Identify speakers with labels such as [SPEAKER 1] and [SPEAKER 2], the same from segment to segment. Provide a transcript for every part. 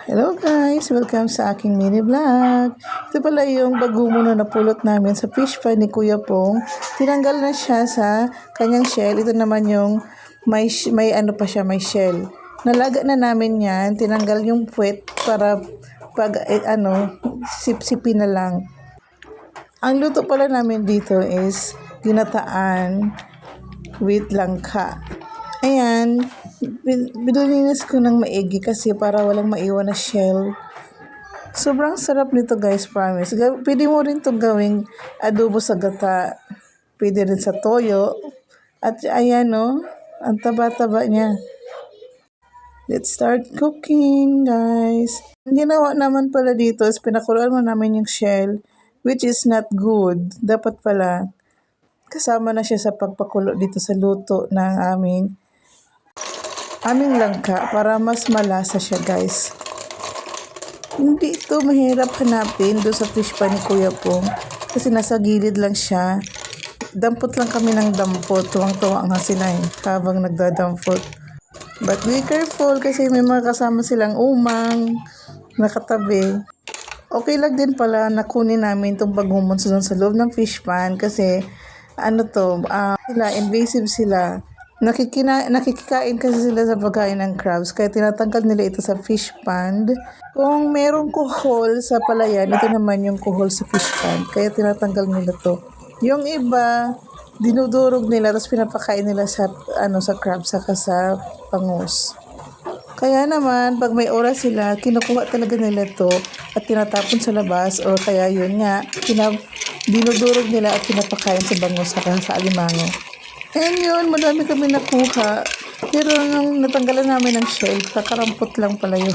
[SPEAKER 1] Hello guys! Welcome sa aking mini vlog. Ito pala yung bagumo na napulot namin sa fish pond ni Kuya Pong. Tinanggal na siya sa kanyang shell. Ito naman yung may ano pa siya, may shell. Nalaga na namin yan. Tinanggal yung puwet para pag sip-sipin na lang. Ang luto pala namin dito is ginataan with langka. Ayan, binilinis ko ng maigi kasi para walang maiwan na shell. Sobrang sarap nito guys, promise. Pwede mo rin itong gawing adobo sa gata. Pwede rin sa toyo. At ayan o, ang taba-taba niya. Let's start cooking guys. Ang ginawa naman pala dito is pinakuluan mo namin yung shell, which is not good. Dapat pala kasama na siya sa pagpakulo dito sa luto ng aming langka para mas malasa siya guys. Hindi ito mahirap hanapin doon sa fish pan ni Kuya Pong kasi nasa gilid lang siya. Dampot lang kami ng dampot. Tuwang-tuwa nga sila habang nagdadampot. But be careful kasi may mga kasama silang umang nakatabi. Okay lang din pala na kunin namin itong bagumon sa loob ng fish pan kasi sila invasive sila. Nakikikain kasi sila sa pagkain ng crabs kaya tinatanggal nila ito sa fish pond. Kung merong kuhol sa palayan, ito naman yung kuhol sa fish pond kaya tinatanggal nila to. Yung iba, dinudurog nila tapos pinapakain nila sa crabs saka sa bangus. Kaya naman, pag may oras sila, kinukuha talaga nila to at tinatapon sa labas o kaya yun nga, dinudurog nila at pinapakain sa bangus saka sa alimango. And yun, madami kami nakuha. Pero nung natanggalan namin ng shell, kakarampot lang pala yun.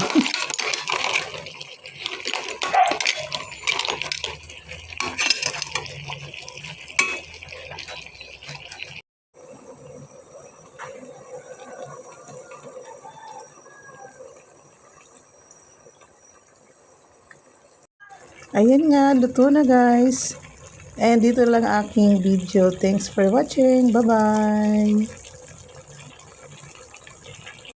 [SPEAKER 1] Ayan nga, luto na guys. And dito lang aking video. Thanks for watching. Bye-bye!